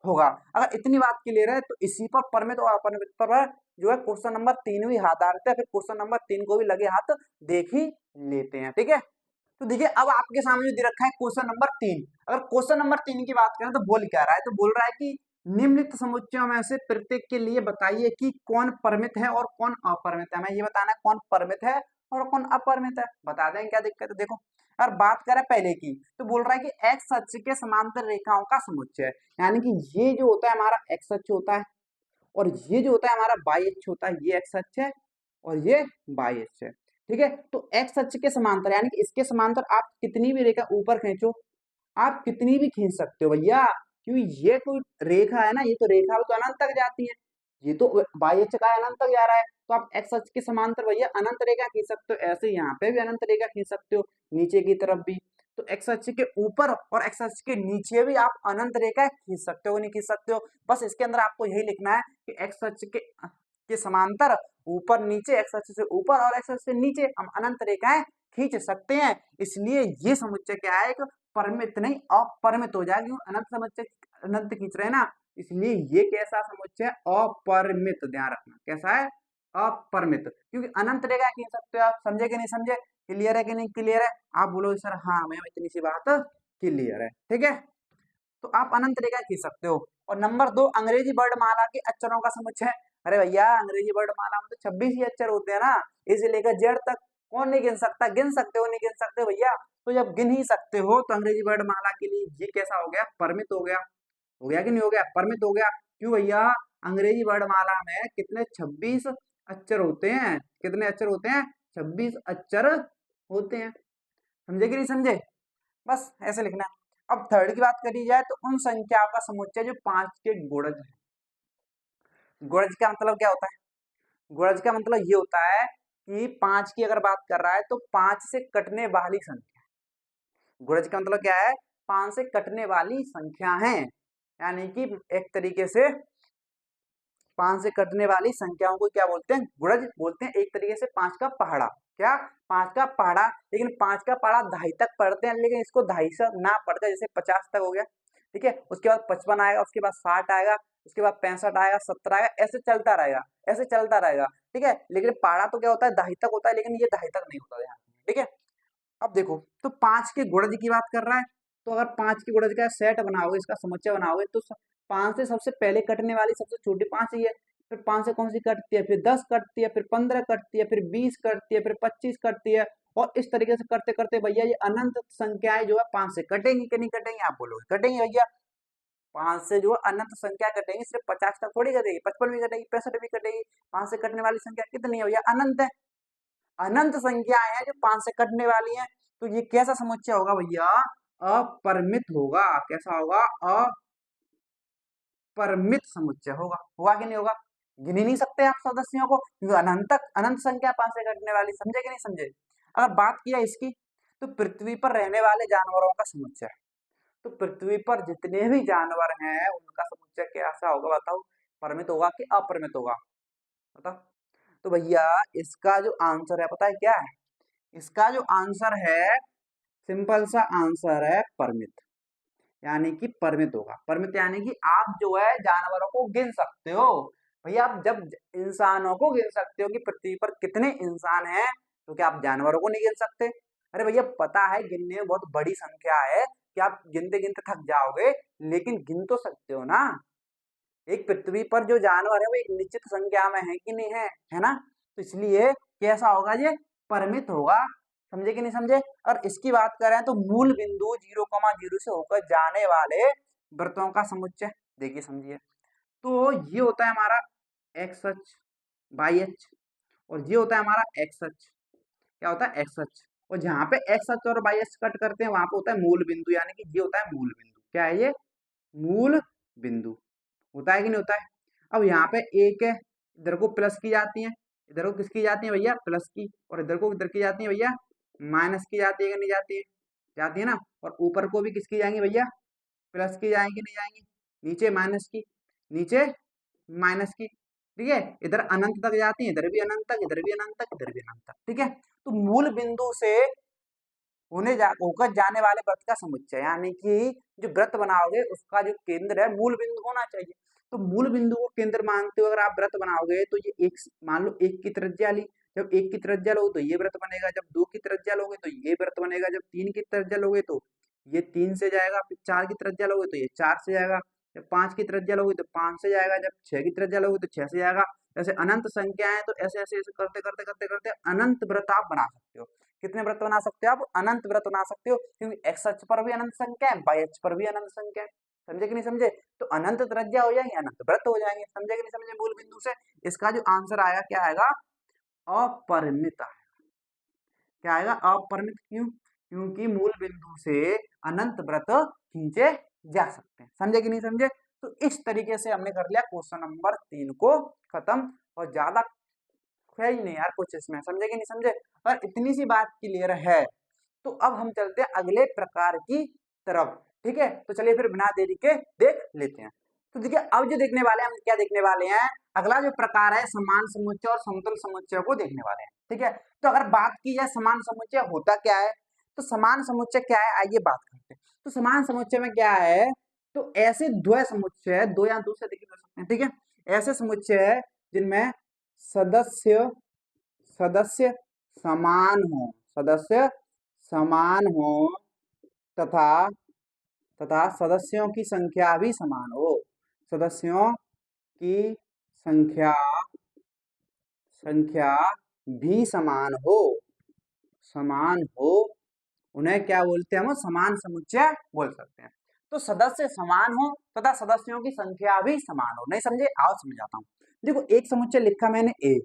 होगा। अगर इतनी बात क्लियर है तो इसी पर परिमित और अपरिमित पर जो है क्वेश्चन नंबर 3 भी आधारित है। फिर क्वेश्चन नंबर 3 को भी लगे हाथ देख ही लेते हैं। ठीक है, तो देखिए अब आपके सामने जो दे रखा है क्वेश्चन नंबर 3। अगर क्वेश्चन नंबर 3 की बात करें तो बोल क्या रहा है? तो बोल रहा है कि निम्नलिखित समुच्चयों में से प्रत्येक के लिए बताइए कि कौन परिमित है और कौन अपरिमित है। हमें ये बताना है कौन परिमित है और कौन अपरिमित है। बता दें, क्या दिक्कत है? देखो, अगर बात करें पहले की तो बोल रहा है कि एक्स अक्ष के समांतर रेखाओं का समुच्चय, यानी कि ये जो होता है हमारा एक्स अक्ष होता है, और ये जो होता है हमारा वाई अक्ष होता है, ये एक्स अक्ष है और ये वाई अक्ष है, ठीक है। तो एक्स अक्ष के समांतर यानी कि इसके समांतर आप कितनी भी रेखा ऊपर खींचो, आप कितनी भी खींच सकते हो भैया, क्योंकि ये कोई रेखा है ना, ये तो रेखा तो अनंत तक जाती है, ये तो वाई अक्ष का अनंत तक जा रहा है, तो आप एक्स अक्ष के समांतर भैया अनंत रेखा खींच सकते हो, ऐसे यहाँ पे भी अनंत रेखा खींच सकते हो, नीचे की तरफ भी। तो एक्स अक्ष के ऊपर और एक्स अक्ष के नीचे भी आप अनंत रेखा खींच सकते हो, नहीं खींच सकते हो, बस इसके अंदर आपको यही लिखना है कि एक्स अक्ष के समांतर ऊपर नीचे, एक्स अक्ष से ऊपर और एक्स अक्ष से नीचे हम अनंत रेखाएं खींच सकते हैं। इसलिए ये समुच्चय क्या है, एक परिमित नहीं अपरिमित हो जाएगा, अनंत समुच्चय अनंत खींच रहे हैं ना, इसलिए ये कैसा समुच्चय है, अपरिमित, ध्यान रखना कैसा है, अपरिमित, क्योंकि अनंत रेखा खींच सकते हो आप, समझे कि नहीं समझे, क्लियर है कि नहीं क्लियर है, आप बोलो सर हाँ मैम इतनी सी बात क्लियर है, ठीक है। तो आप अनंत रेखा खींच सकते हो। और नंबर 2, अंग्रेजी वर्णमाला के अक्षरों का समुच्चय। अरे भैया अंग्रेजी वर्णमाला में तो 26 ही अक्षर होते हैं ना, इसे लेकर जेड तक कौन नहीं गिन सकता, गिन सकते हो, नहीं गिन सकते भैया, तो जब गिन ही सकते हो तो अंग्रेजी वर्णमाला के लिए ये कैसा हो गया, परिमित हो गया, हो गया कि नहीं हो गया, परिमित हो गया। क्यों भैया, अंग्रेजी वर्णमाला में कितने 26 अक्षर होते हैं, कितने अक्षर होते हैं, 26 अक्षर होते हैं, समझे कि नहीं समझे, बस ऐसे लिखना है। अब थर्ड की बात करी जाए तो उन संख्याओं का समुच्चय जो 5 के गुणज है। गुणज का मतलब क्या होता है, गुणज का मतलब ये होता है कि 5 की अगर बात कर रहा है तो 5 से कटने वाली संख्या, गुणज का मतलब क्या है, 5 से कटने वाली संख्या है, यानी कि एक तरीके से 5 से कटने वाली संख्याओं को क्या बोलते हैं, गुणज बोलते हैं, एक तरीके से 5 का पहाड़ा, क्या 5 का पहाड़ा, लेकिन 5 का पहाड़ा 2.5 तक पढ़ते हैं, लेकिन इसको 2.5 से ना पढ़ते, जैसे 50 तक हो गया, ठीक है, उसके बाद 55 आएगा, उसके बाद 60 आएगा, उसके बाद 65 आएगा, 70 आएगा, ऐसे चलता रहेगा, ऐसे चलता रहेगा, ठीक है, लेकिन पहाड़ा तो क्या होता है 2.5 तक होता है, लेकिन ये 2.5 तक नहीं होता, ठीक है। अब देखो, तो 5 के गुणज की बात कर रहा है, तो अगर 5 के गुणज का सेट बनाओगे, इसका समुच्चय बनाओगे, तो 5 से सबसे पहले कटने वाली सबसे छोटी 5 ही है, फिर 5 से कौन सी कटती है, फिर 10 कटती है, फिर 15 कटती है, फिर 20 कटती है, फिर 25 कटती है, और इस तरीके से करते करते भैया ये अनंत संख्याएं जो है 5 से कटेंगी कि नहीं कटेंगी, आप बोलोगे कटेंगी भैया, 5 से जो है अनंत संख्या कटेंगी, सिर्फ 50 तक थोड़ी कटेगी, 55 भी कटेगी, 65 भी कटेगी, 5 से कटने वाली संख्या कितनी है भैया, अनंत है, अनंत संख्याएं हैं जो 5 से कटने वाली हैं, तो ये कैसा समुच्चय होगा भैया, अपरिमित होगा, कैसा होगा, अपरिमित समुच्चय होगा, होगा कि नहीं होगा, गिन ही नहीं सकते आप सदस्यों को, क्योंकि अनंत संख्या 5 से कटने वाली, समझे कि नहीं समझे। अगर बात किया इसकी, तो पृथ्वी पर रहने वाले जानवरों का समुच्चय, तो पृथ्वी पर जितने भी जानवर हैं उनका समुच्चय कैसा होगा बताओ, परिमित होगा कि अपरिमित होगा, बताओ। तो भैया इसका जो आंसर है पता है क्या है, इसका जो आंसर है, सिंपल सा आंसर है परिमित, यानी कि परिमित होगा, परिमित यानी कि आप जो है जानवरों को गिन सकते हो, भैया आप जब इंसानों को गिन सकते हो कि पृथ्वी पर कितने इंसान हैं, तो क्या आप जानवरों को नहीं गिन सकते, अरे भैया पता है गिनने में बहुत बड़ी संख्या है, कि आप गिनते गिनते थक जाओगे, लेकिन गिन तो सकते हो ना, एक पृथ्वी पर जो जानवर है वो एक निश्चित संख्या में है कि नहीं है ना, तो इसलिए कैसा होगा ये, परिमित होगा, समझे कि नहीं समझे। और इसकी बात करें तो मूल बिंदु 0,0 से होकर जाने वाले वृत्तों का समुच्चय, देखिए समझिए, तो ये होता है हमारा एक्स अक्ष, वाई अक्ष, और ये होता है हमारा एक्स अक्ष, क्या होता है एक्स अक्ष, और जहाँ पे एक्स अक्ष और वाई अक्ष कट करते हैं वहां पे होता है मूल बिंदु, यानी कि ये होता है मूल बिंदु, क्या है ये, मूल बिंदु, होता है कि नहीं होता है। अब यहाँ पे एक है, इधर को प्लस की जाती है, इधर को किसकी जाती है भैया, प्लस की, और इधर को इधर की जाती है भैया माइनस की जाती है कि नहीं जाती है, जाती है ना, और ऊपर को भी किसकी जाएंगी भैया, प्लस की जाएंगी नहीं जाएंगी, नीचे माइनस की, नीचे माइनस की, ठीक है, इधर अनंत तक जाती है, इधर भी अनंत तक, इधर भी अनंत तक, इधर भी अनंत तक, ठीक है। तो मूल बिंदु से होकर जाने वाले वृत्त का समुच्चय, यानी कि जो वृत्त बनाओगे उसका जो केंद्र है मूल बिंदु होना चाहिए, तो मूल बिंदु को केंद्र मानते हो अगर आप वृत्त बनाओगे, तो ये एक, मान लो एक की त्रिज्या ली, जब एक की त्रिज्या लोगे तो ये वृत्त बनेगा, जब दो की त्रिज्या लोगे तो ये वृत्त बनेगा, जब तीन की त्रिज्या लोगे तो ये 3 से जाएगा, फिर 4 की त्रिज्या लोगे तो ये 4 से जाएगा, जब 5 की त्रिज्या लोगे तो 5 से जाएगा, जब 6 की त्रिज्या लोगे तो 6 से जाएगा, ऐसे अनंत संख्या है, तो ऐसे ऐसे ऐसे करते करते करते करते अनंत वृत्त आप बना सकते हो, कितने वृत्त बना सकते हो आप, अनंत वृत्त बना सकते हो, क्योंकि एक्स अक्ष पर भी अनंत संख्या है, वाई अक्ष पर भी अनंत संख्या है, समझे कि नहीं समझे? तो अनंत त्रिज्या हो जाएंगे, अनंत वृत्त हो जाएंगे। समझे कि नहीं समझे? मूल बिंदु से इसका जो आंसर आएगा क्या आएगा? अपरिमित आएगा। क्या आएगा? अपरिमित। क्यों? क्योंकि मूल बिंदु से अनंत वृत्त खींचे जा सकते हैं। समझे कि नहीं समझे? तो इस तरीके से हमने कर लिया क्वेश्चन नंबर 3 को खत्म, और ज्यादा है ही नहीं यार कुछ इसमें। समझे कि नहीं समझे? और इतनी सी बात क्लियर है तो अब हम चलते हैं अगले प्रकार की तरफ। ठीक है, तो चलिए फिर बिना देरी के देख लेते हैं। तो देखिए अब जो देखने वाले हैं, हम क्या देखने वाले हैं? अगला जो प्रकार है समान समुच्चय और समतुल्य समुच्चय को देखने वाले हैं। ठीक है, तो अगर बात की जाए समान समुच्चय होता क्या है, तो समान समुच्चय क्या है, आइए बात करते हैं। तो समान समुच्चय में क्या है? तो ऐसे द्वय समुच्चय, दो या दो से देखिए कर सकते हैं। ठीक है, ऐसे समुच्चय है जिनमें सदस्य सदस्य समान हो, सदस्य समान हो तथा तथा सदस्यों की संख्या भी समान हो। सदस्यों की संख्या संख्या भी समान हो, उन्हें क्या बोलते हैं? हम समान समुच्चय बोल सकते हैं। तो सदस्य समान हो तथा सदस्यों की संख्या भी समान हो। नहीं समझे? आओ समझाता हूँ। देखो एक समुच्चय लिखा मैंने ए,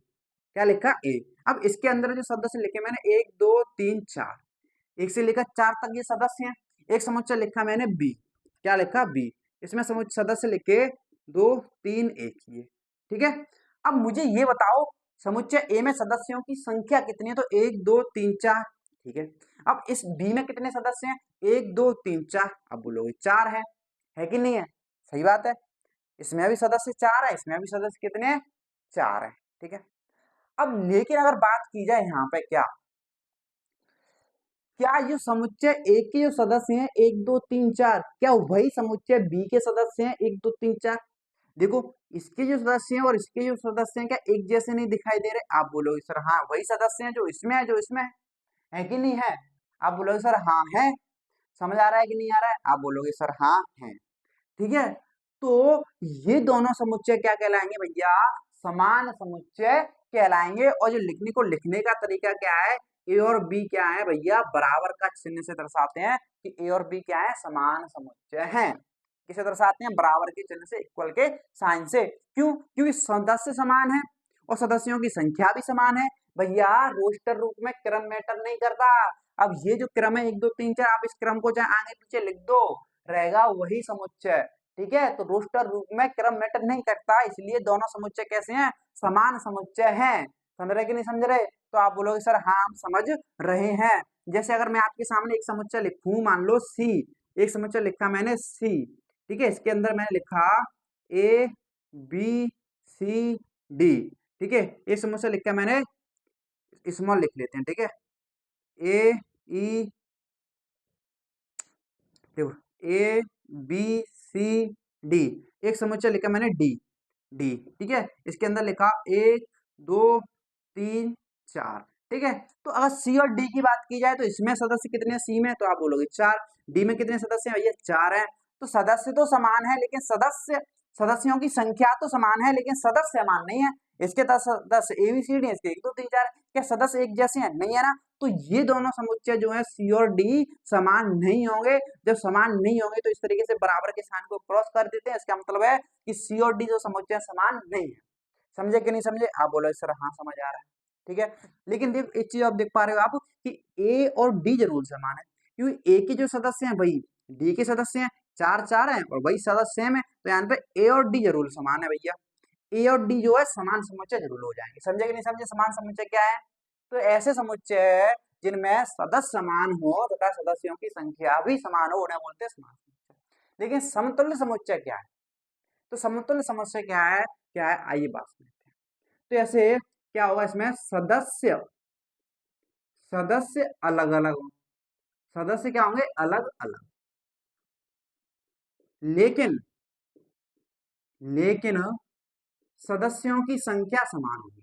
क्या लिखा? ए। अब इसके अंदर जो सदस्य लिखे मैंने 1 2 3 4, एक से लेकर 4 तक ये सदस्य हैं। एक समुच्चय लिखा मैंने बी, क्या लिखा? बी। इसमें समुच्चय सदस्य लिखे 2 3 1 ये। ठीक है, अब मुझे ये बताओ समुच्चय ए में सदस्यों की संख्या कितनी है? तो 1 2 3 4। ठीक है, अब इस बी में कितने सदस्य हैं? 1 2 3 4। अब बोलोगे 4 है कि नहीं है? सही बात है, इसमें भी सदस्य 4 है, इसमें भी सदस्य कितने हैं? 4 है। ठीक है, अब लेकिन अगर बात की जाए यहाँ पे क्या ये समुच्चय ए के जो सदस्य हैं 1 2 3 4, क्या वही समुच्चय बी के सदस्य हैं 1 2 3 4? देखो इसके जो सदस्य हैं और इसके जो सदस्य हैं क्या एक जैसे नहीं दिखाई दे रहे? आप बोलोगे सर हाँ वही सदस्य हैं जो इसमें है, जो इसमें है कि नहीं है? आप बोलोगे सर हाँ है। समझ आ रहा है कि नहीं आ रहा है? आप बोलोगे सर हाँ है। ठीक है, तो ये दोनों समुच्चय क्या कहलाएंगे भैया? समान समुच्चय कहलाएंगे। और जो लिखने का तरीका क्या है? ए और बी क्या है भैया? बराबर का चिन्ह से दर्शाते हैं कि ए और बी क्या है? समान समुच्चय हैं। किसे दर्शाते हैं? बराबर के चिन्ह से, इक्वल के साइन से। क्यों? क्योंकि सदस्य समान है और सदस्यों की संख्या भी समान है। भैया रोस्टर रूप में क्रम मैटर नहीं करता। अब ये जो क्रम है 1 2 3 4, आप इस क्रम को चाहे आगे पीछे लिख दो, रहेगा वही समुच्चय। ठीक है, तो रोस्टर रूप में क्रम मैटर नहीं करता, इसलिए दोनों समुच्चय कैसे हैं? समान समुच्चय हैं। समझ रहे कि नहीं समझ रहे? तो आप बोलोगे सर हाँ हम समझ रहे हैं। जैसे अगर मैं आपके सामने एक समुच्चय लिखूं, मान लो सी, एक समुच्चय लिखा मैंने सी। ठीक है, इसके अंदर मैंने लिखा ए बी सी डी। ठीक है, एक समुच्चय लिखा मैंने, स्मॉल लिख लेते हैं। ठीक है, ए ई, देखो ए बी सी डी, एक समुच्चय लिखा मैंने डी डी। ठीक है, इसके अंदर लिखा 1 2 3 4। ठीक है, तो अगर सी और डी की बात की जाए तो इसमें सदस्य कितने हैं? सी में तो आप बोलोगे 4, डी में कितने सदस्य हैं भैया? 4 हैं। तो सदस्य तो समान है लेकिन सदस्यों की संख्या तो समान है लेकिन सदस्य समान नहीं है। इसके 10 एबीसीडी, इसके 1 2 3 4, क्या सदस्य एक जैसे हैं? नहीं है ना। तो ये दोनों समुच्चय जो है सी और डी समान नहीं होंगे। जब समान नहीं होंगे तो इस तरीके से बराबर के साइन को क्रॉस कर देते हैं। इसका मतलब है कि सी और डी जो समुच्चय समान नहीं है। समझे कि नहीं समझे? आप बोलो सर हाँ समझ आ रहा है। ठीक है, लेकिन देख एक चीज आप देख पा रहे हो आप कि ए और डी जरूर समान है, क्योंकि ए के जो सदस्य हैं वही डी के सदस्य हैं, 4 4 हैं और वही सदस्य सेम है, तो यहाँ पे ए और डी जरूर समान है भैया। ए और डी जो है समान समुच्चय जरूर हो जाएंगे। समझे कि नहीं समझे? समान समुच्चय क्या है? तो ऐसे समुच्चय जिनमें सदस्य समान हो तथा सदस्यों की संख्या भी समान हो, उन्हें बोलते हैं समान समुच्चय। लेकिन समतुल्य समुच्चय क्या है? तो समतुल्य समुच्चय क्या है आइए बात करते हैं। तो ऐसे क्या होगा? इसमें सदस्य सदस्य अलग अलग होंगे, सदस्य क्या होंगे? अलग अलग। लेकिन लेकिन सदस्यों की संख्या समान होगी,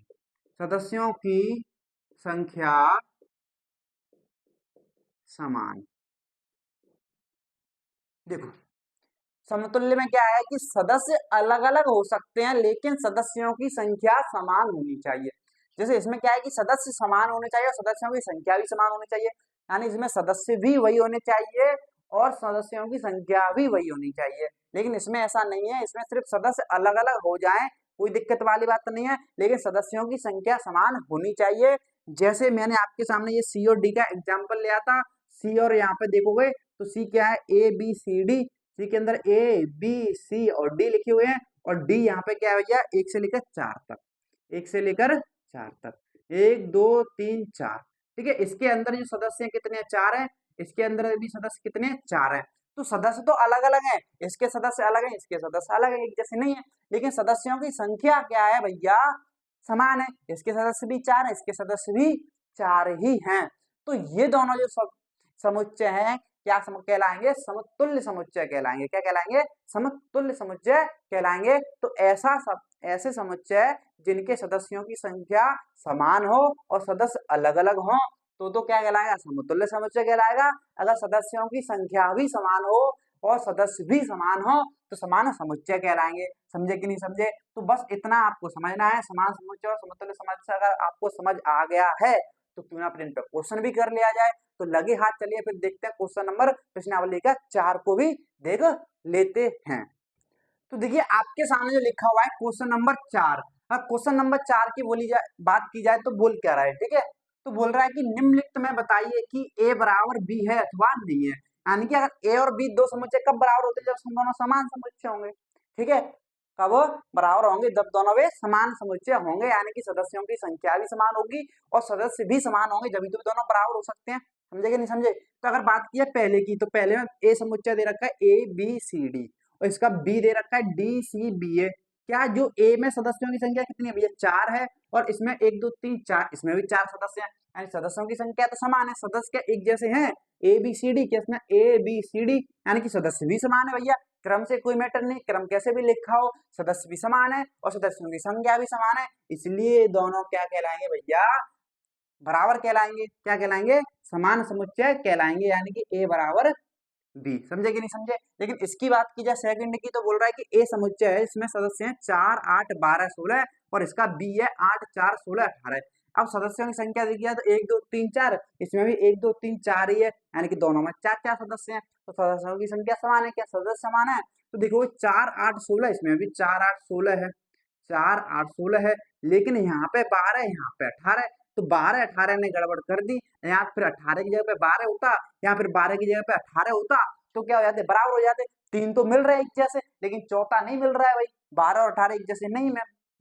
सदस्यों की संख्या समान। देखो समतुल्य में क्या है कि सदस्य अलग अलग हो सकते हैं लेकिन सदस्यों की संख्या समान होनी चाहिए। जैसे इसमें क्या है कि सदस्य समान होने चाहिए और सदस्यों की संख्या भी समान होनी चाहिए, यानी इसमें सदस्य भी वही होने चाहिए और सदस्यों की संख्या भी वही होनी चाहिए। लेकिन इसमें ऐसा नहीं है, इसमें सिर्फ सदस्य अलग अलग हो जाएं कोई दिक्कत वाली बात नहीं है, लेकिन सदस्यों की संख्या समान होनी चाहिए। जैसे मैंने आपके सामने ये सी और डी का एग्जाम्पल लिया था, सी और यहाँ पे देखोगे तो सी क्या है, ए बी सी डी, सी के अंदर ए बी सी और डी लिखे हुए हैं, और डी यहाँ पे क्या है भैया, एक से लेकर चार तक, एक से लेकर चार तक, एक दो तीन चार। ठीक है, इसके अंदर जो सदस्य कितने हैं, चार है, इसके अंदर भी सदस्य कितने हैं, चार है। तो सदस्य तो अलग अलग हैं, इसके सदस्य अलग हैं, इसके सदस्य अलग है, एक जैसे नहीं है, लेकिन सदस्यों की संख्या क्या है भैया, समान है। इसके सदस्य भी चार है, इसके सदस्य भी चार ही हैं। तो ये दोनों जो समुच्चय हैं क्या कहलाएंगे, समतुल्य समुच्चय कहलाएंगे। क्या कहलाएंगे, समतुल्य समुच्चय कहलाएंगे। तो ऐसे समुच्चय जिनके सदस्यों की संख्या समान हो और सदस्य अलग अलग हो तो क्या कहलाएगा, समतुल्य समुच्चय कहलाएगा। अगर सदस्यों की संख्या भी समान हो और सदस्य भी समान हो तो समान समुच्चय कहलाएंगे। समझे कि नहीं समझे? तो बस इतना आपको समझना है, समान समुच्चय और समतुल्य समुच्चय अगर आपको समझ आ गया है तो क्यों ना प्रिंट पे क्वेश्चन भी कर लिया जाए। तो लगे हाथ, चलिए फिर देखते हैं क्वेश्चन नंबर प्रश्नावली का 4 को भी देख लेते हैं। तो देखिए आपके सामने जो लिखा हुआ है क्वेश्चन नंबर 4, क्वेश्चन नंबर 4 की बात की जाए तो बोल क्या रहा है, ठीक है, तो बोल रहा है कि निम्नलिखित में बताइए कि a बराबर b है अथवा नहीं है। यानी कि अगर a और b दो समुच्चय कब बराबर होते हैं, जब दोनों समान समुच्चय होंगे। ठीक है, कब बराबर होंगे, जब दोनों वे समान समुच्चय होंगे, यानी कि सदस्यों की संख्या भी समान होगी और सदस्य भी समान होंगे, जब तो दोनों बराबर हो सकते हैं। समझे कि नहीं समझे? तो अगर बात की है पहले की, तो पहले में a समुच्चय दे रखा है a b c d और इसका b दे रखा है d c b a। क्या जो a में सदस्यों की संख्या कितनी है भैया, चार है, और इसमें एक दो तीन चार, इसमें भी चार सदस्य हैं, यानी सदस्यों की संख्या तो समान है, सदस्य क्या एक जैसे हैं, ए बी सी डी, क्या इसमें ए बी सी डी, यानी कि सदस्य भी समान है भैया। क्रम से कोई मैटर नहीं, क्रम कैसे भी लिखा हो, सदस्य भी समान है और सदस्यों की संख्या भी समान है, इसलिए दोनों क्या कहलाएंगे भैया, बराबर कहलाएंगे। क्या कहलाएंगे, समान समुच्चय कहलाएंगे, यानी कि a बराबर b। समझे कि नहीं समझे? लेकिन इसकी बात की जाए सेकंड की, तो बोल रहा है कि a समुच्चय है, इसमें सदस्य हैं 4 8 12 16 और इसका b है 8 4 16 18। अब सदस्यों की संख्या देखिए तो 1 2 3 4, इसमें भी 1 2 3 4 ही है, यानी कि दोनों में चार चार सदस्य हैं, तो सदस्यों की संख्या समान है। क्या सदस्य समान है? तो देखो 4 8 16, इसमें भी 4 8 16 है, 4 8 16 है, लेकिन यहाँ पे 12, यहाँ पे 18 है, तो 12 18 ने गड़बड़ कर दी, यहाँ फिर 18 की जगह पे 12 होता, यहाँ फिर 12 की जगह पे 18 होता, तो क्या हो जाते, बराबर हो जाते। तीन तो मिल रहे हैं एक जैसे, लेकिन चौथा नहीं मिल रहा है भाई, 12 और 18 एक जैसे नहीं,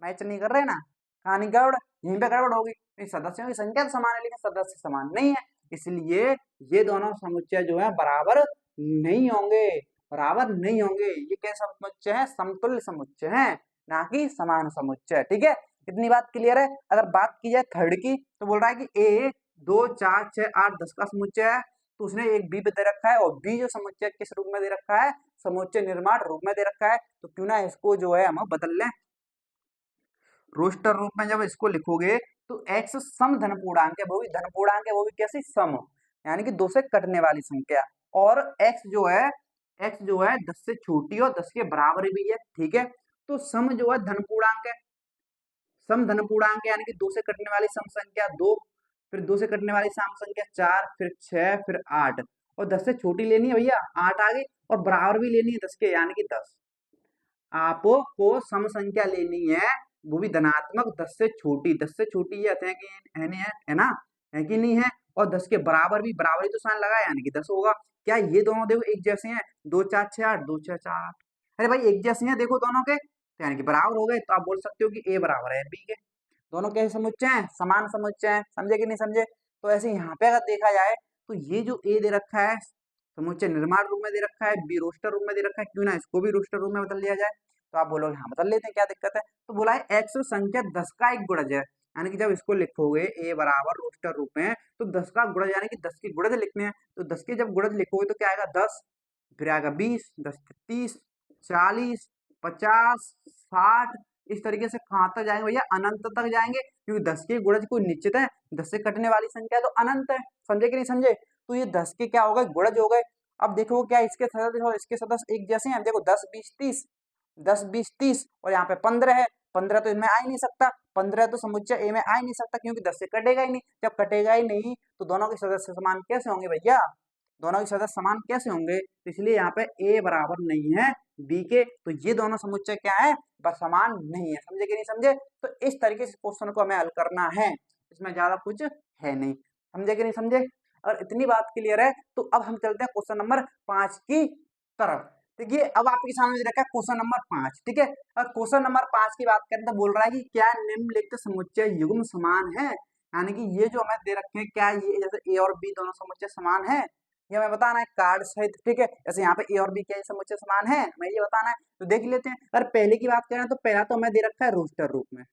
मैच नहीं कर रहे ना, कहानी गड़बड़, यहीं पे गड़बड़ होगी। सदस्यों की संख्या तो समान है लेकिन सदस्य समान नहीं है, इसलिए ये दोनों समुच्चय जो है बराबर नहीं होंगे, बराबर नहीं होंगे। ये कैसा समुच्चय है, समतुल्य समुच्चय है, ना कि समान समुच्चय। ठीक है, इतनी बात क्लियर है। अगर बात की जाए थर्ड की, तो बोल रहा है कि a 2 4 6 8 10 का समुच्चय है, तो उसने एक b दे रखा है और b जो समुच्चय किस रूप में दे रखा है, समुच्चय निर्माण रूप में दे रखा है, तो क्यों ना इसको जो है हम बदल लें, रोस्टर रूप में जब इसको लिखोगे तो x सम धन पूर्णांक है, वो भी धन पूर्णांक है, वो भी कैसी, सम, यानी कि दो से कटने वाली संख्या, और x जो है 10 से छोटी और 10 के बराबर भी है। ठीक है, तो सम जो है धन पूर्णांक है, सम धन पूर्णांक है, यानी कि दो से कटने वाली सम संख्या दो, फिर दो से कटने वाली सम संख्या चार, फिर छह, फिर आठ, और 10 से छोटी लेनी है भैया, आठ आ गई, और बराबर भी लेनी है 10 के, यानी कि 10। आपको सम संख्या लेनी है, वो भी धनात्मक, 10 से छोटी, 10 से छोटी ये है कि है ना, है कि नहीं है, और 10 के बराबर भी, बराबरी तो साइन लगा यानी कि 10 होगा। क्या ये दोनों देखो एक जैसे हैं, 2 4 6 8, 2 6 4 8, अरे भाई एक जैसे हैं देखो दोनों के, तो यानी कि बराबर हो गए, तो आप बोल सकते हो कि a बराबर है b के। दोनों कैसे समुच्चय हैं, समान समुच्चय हैं। समझे कि नहीं समझे? तो ऐसे यहाँ पे अगर देखा जाए तो ये जो a दे रखा है समुच्चय निर्माण रूप में दे रखा है, b रोस्टर रूप में दे रखा है, क्यों ना इसको भी रोस्टर रूप में बदल लिया जाए। तो आप बोलोगे हाँ बदल लेते हैं, क्या दिक्कत है। तो बोला है x संख्या 10 का एक गुणज है, यानी कि जब इसको लिखोगे a बराबर रोस्टर रूप में, तो 10 का गुणज, यानी कि 10 के गुणज लिखने हैं, तो 10 के जब गुणज लिखोगे तो क्या आएगा, 10, फिर आएगा 20, 10 30 40 50 60, इस तरीके से कहाँ तक जाएंगे भैया, अनंत तक जाएंगे, क्योंकि 10 के गुणज कोई निश्चित है, 10 से कटने वाली संख्या तो अनंत है। समझे कि नहीं समझे? तो ये 10 के क्या हो गए, गुणज हो गए। अब देखो क्या इसके सदस्य और इसके सदस्य एक जैसे हैं, देखो 10 20 30, 10 20 30, और यहाँ पे 15 है, 15 तो इनमें आ ही नहीं सकता, 15 तो समुच्चय ए में आ ही नहीं सकता, क्योंकि 10 से कटेगा ही नहीं, जब कटेगा ही नहीं तो दोनों के सदस्य समान कैसे होंगे भैया, दोनों के सदस्य समान कैसे होंगे, तो इसलिए यहाँ पे ए बराबर नहीं है बी के, तो ये दोनों समुच्चय क्या है, बस समान नहीं है। समझे कि नहीं समझे, तो इस तरीके से क्वेश्चन को हमें हल करना है, इसमें ज्यादा कुछ है नहीं। समझे कि नहीं समझे, और इतनी बात क्लियर है तो अब हम चलते हैं क्वेश्चन नंबर 5 की तरफ। देखिए अब आपके सामने रखा है क्वेश्चन नंबर 5, ठीक है। और क्वेश्चन नंबर 5 की बात करें तो बोल रहा है कि क्या निम्नलिखित समुच्चय युग्म समान है, यानी कि ये जो हमें दे रखे हैं क्या ये जैसे ए और बी दोनों समुच्चय समान है, ये हमें बताना है कार्ड सहित, ठीक है। जैसे यहाँ पे ए और बी क्या समुच्चय समान है, हमें ये बताना है, तो देख लेते हैं। अगर पहले की बात करें तो पहला तो हमें दे रखा है रोस्टर रूप में,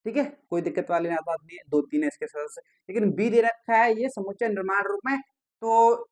ठीक है, कोई दिक्कत वाली बात नहीं है, 2 3 है इसके सदस्य, लेकिन बी दे रखा है ये समुच्चय निर्माण रूप में, तो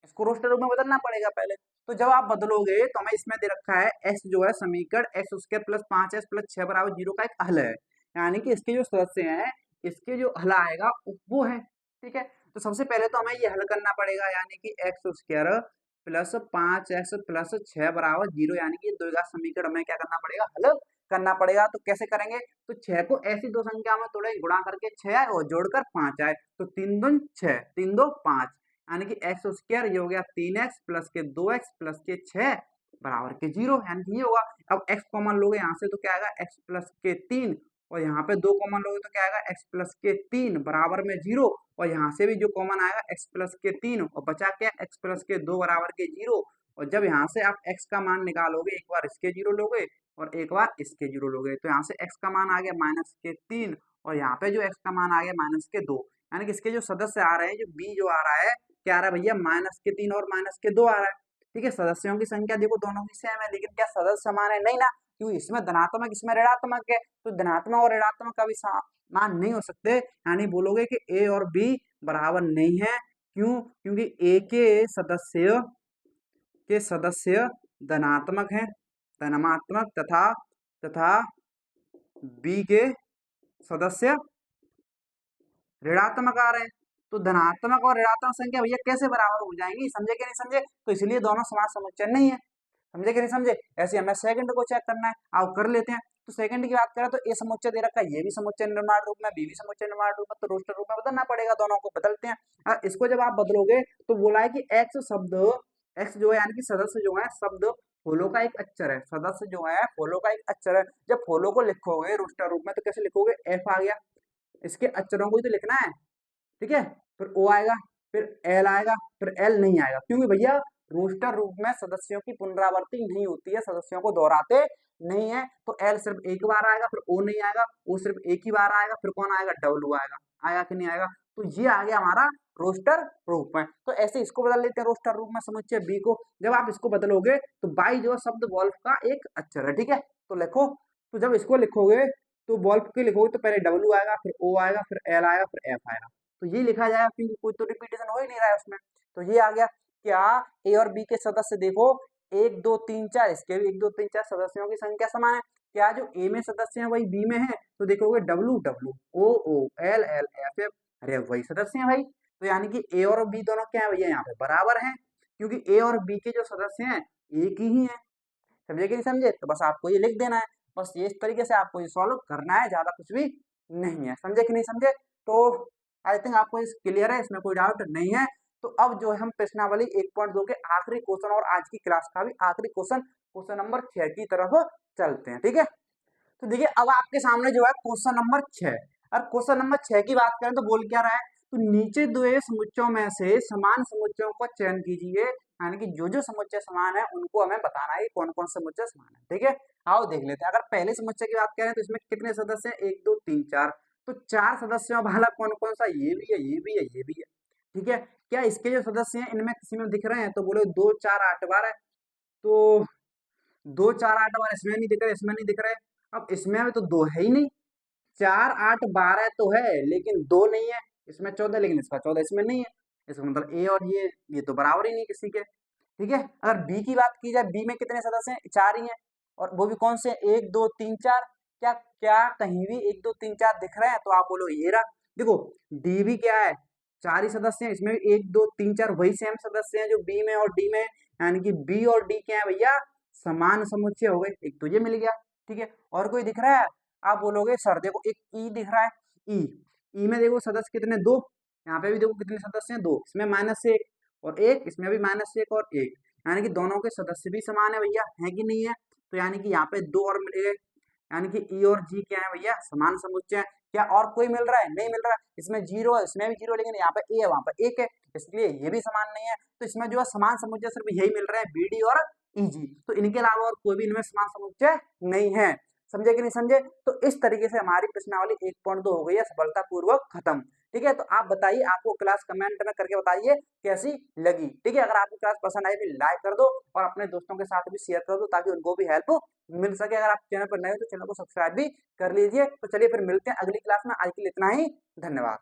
इसको रोस्टर रूप में बदलना पड़ेगा पहले। तो जब आप बदलोगे तो हमें इसमें दे रखा है एक्स जो है समीकरण x square plus 5x plus 6 बराबर 0 का एक हल है, यानी कि इसके जो सदस्य हैं इसके जो हल आएगा वो है, ठीक है। तो सबसे पहले तो हमें ये हल करना पड़ेगा, यानी कि x square plus 5x plus 6 बराबर 0, यानी कि दो समीकरण हमें क्या करना पड़ेगा, हल करना पड़ेगा। तो कैसे करेंगे, तो 6 को ऐसी दो संख्या में तोड़े, गुणा करके 6 आए और जोड़कर 5 आए, तो 3 दूनी 6 3 2 5, यानी कि एक्स स्क्वायर ये हो गया 3x प्लस के 2x प्लस के 6 बराबर के 0, यानी कि ये होगा। अब x कॉमन लोगे यहाँ से तो क्या आएगा x प्लस के 3, और यहाँ पे 2 कॉमन लोगे तो क्या आएगा x प्लस के 3 बराबर में 0, और यहाँ से भी जो कॉमन आएगा x प्लस के 3 और बचा क्या x प्लस के 2 बराबर के 0, और जब यहाँ से आप x का मान निकालोगे एक बार इसके 0 लोगे और एक बार इसके 0 लोगे, तो यहाँ से x का मान आ गया माइनस के 3 और यहाँ पे जो x का मान आ गया माइनस के 2, यानी कि इसके जो सदस्य आ रहे हैं, जो b जो आ रहा है क्या आ रहा है भैया, माइनस के 3 और माइनस के 2 आ रहा है, ठीक है। सदस्यों की संख्या देखो दोनों की सेम है, लेकिन क्या सदस्य समान है, नहीं ना, क्योंकि इसमें धनात्मक इसमें ऋणात्मक है, तो धनात्मक और ऋणात्मक का भी मान नहीं हो सकते, यानी बोलोगे कि ए और बी बराबर नहीं है, क्यों, क्योंकि ए के सदस्य धनात्मक हैं, धनात्मक तथा तथा बी के सदस्य ऋणात्मक आ रहे हैं, तो धनात्मक और ऋणात्मक संख्या भैया कैसे बराबर हो जाएंगी, समझे कि नहीं समझे, तो इसलिए दोनों समान समुच्चय नहीं है, समझे कि नहीं समझे। ऐसे हमें सेकंड को चेक करना है, आओ कर लेते हैं। तो सेकंड की बात करें तो ए समुच्चय दे रखा है, ये भी समुच्चय निर्माण रूप में, बी भी समुच्चय निर्माण रूप में, तो रोस्टर रूप में बदलना पड़ेगा, दोनों को बदलते हैं। इसको जब आप बदलोगे तो बोला है कि एक्स जो है यानी कि सदस्य जो है शब्द फॉलो का एक अक्षर है, सदस्य जो है फॉलो का एक अक्षर है, जब फॉलो को लिखोगे रोस्टर रूप में तो कैसे लिखोगे, एफ आ गया, इसके अक्षरों को ही तो लिखना है, ठीक है, फिर ओ आएगा, फिर एल आएगा, फिर एल नहीं आएगा, क्योंकि भैया रोस्टर रूप में सदस्यों की पुनरावृत्ति नहीं होती है, सदस्यों को दोहराते नहीं है, तो एल सिर्फ एक बार आएगा, फिर ओ नहीं आएगा, ओ सिर्फ एक ही बार आएगा, फिर कौन आएगा, डब्ल्यू आएगा, आएगा कि नहीं आएगा, तो ये आ गया हमारा रोस्टर रूप में। तो ऐसे इसको बदल लेते हैं रोस्टर रूप में समुच्चय बी को, जब आप इसको बदलोगे तो बाई जो शब्द वॉल्फ का एक अक्षर है, ठीक है, तो लिखो, तो जब इसको लिखोगे तो वॉल्फ के लिखोगे तो पहले डब्ल्यू आएगा, फिर ओ आएगा, फिर एल आएगा, फिर एफ आएगा, तो ये लिखा जाएगा क्योंकि कोई तो रिपीटेशन हो ही नहीं रहा है उसमें, तो ये आ गया। क्या ए और बी के सदस्य देखो 1 2 3 4, इसके भी 1 2 3 4 सदस्यों की संख्या समान है, क्या जो ए में सदस्य हैं वही बी में है, तो देखोगे डब्ल्यू डब्ल्यू, ओ ओ, एल एल, एफ एफ, अरे वही सदस्य हैं भाई, तो यानी कि ए और बी दोनों क्या है भैया, यहाँ पे बराबर हैं, क्योंकि ए और बी के जो सदस्य हैं एक ही है, समझे कि नहीं समझे, तो बस आपको ये लिख देना है, बस ये इस तरीके से आपको ये सॉल्व करना है, ज्यादा कुछ भी नहीं है, समझे कि नहीं समझे। तो आई थिंक आपको इस क्लियर है, इसमें कोई डाउट नहीं है। तो अब जो है हम प्रश्नावली 1.2 के आखिरी क्वेश्चन और आज की क्लास का भी आखिरी क्वेश्चन, क्वेश्चन नंबर 6 की तरफ चलते हैं, ठीक है। तो देखिए अब आपके सामने जो है क्वेश्चन नंबर 6, और क्वेश्चन नंबर 6 की बात करें तो बोल क्या रहा है, तो नीचे दिए समुच्चयों में से समान समुच्चयों का चयन कीजिए, यानी कि जो समुच्चय समान है उनको हमें बताना है कौन कौन से समुच्चय समान है, ठीक है। आओ देख लेते हैं। अगर पहले समुच्चय की बात करें तो इसमें कितने सदस्य हैं, 1 2 3 4, तो 4 सदस्यों वाला कौन कौन सा, ये भी है, ये भी है, ये भी है, ठीक है। क्या इसके जो सदस्य हैं इनमें किसी में दिख रहे हैं, तो बोलो 2 4 8 12 है, तो 2 4 8 12 इसमें नहीं दिख रहे, इसमें नहीं दिख रहे, अब इसमें भी तो 2 है ही नहीं, 4 8 12 तो है लेकिन 2 नहीं है, इसमें 14 लेकिन इसका 14 इसमें नहीं है, इसका मतलब ए और ये तो बराबर ही नहीं किसी के, ठीक है। अगर बी की बात की जाए, बी में कितने सदस्य हैं, 4 ही हैं, और वो भी कौन से, 1 2 3 4, क्या क्या कहीं भी 1 2 3 4 दिख रहे हैं, तो आप बोलो ये रहा। देखो डी भी क्या है, 4 ही सदस्य हैं, इसमें भी 1 2 3 4 वही सेम सदस्य हैं जो बी में और डी में, यानी कि बी और डी क्या है भैया, समान समुच्चय हो गए, एक तो ये मिल गया, ठीक है। और कोई दिख रहा है, आप बोलोगे सर देखो एक ई दिख रहा है, ई ई में देखो सदस्य कितने, 2, यहाँ पे भी देखो कितने सदस्य हैं, 2, इसमें -1, और एक, इसमें भी -1 और 1, यानी कि दोनों के सदस्य भी समान है भैया, है कि नहीं है? तो यानी कि यहाँ पे 2 और मिल गए, यानी कि ई और जी क्या है भैया, समान समुच्चय है। क्या और कोई मिल रहा है? नहीं मिल रहा है। इसमें 0 है, इसमें भी 0, लेकिन यहाँ पे ए है, वहां पर 1 है, इसलिए ये भी समान नहीं है। तो इसमें जो है समान समुच्चय सिर्फ यही मिल रहे हैं, बी डी और ई जी। तो इनके अलावा और कोई भी इनमें समान समुच्चय नहीं है। समझे कि नहीं समझे? तो इस तरीके से हमारी प्रश्नावली 1.2 हो गई है सफलतापूर्वक खत्म। ठीक है, तो आप बताइए, आपको क्लास कमेंट में करके बताइए कैसी लगी। ठीक है, अगर आपको क्लास पसंद आई तो लाइक कर दो और अपने दोस्तों के साथ भी शेयर कर दो ताकि उनको भी हेल्प मिल सके। अगर आप चैनल पर नए हो तो चैनल को सब्सक्राइब भी कर लीजिए। तो चलिए फिर मिलते हैं अगली क्लास में, आज के लिए इतना ही, धन्यवाद।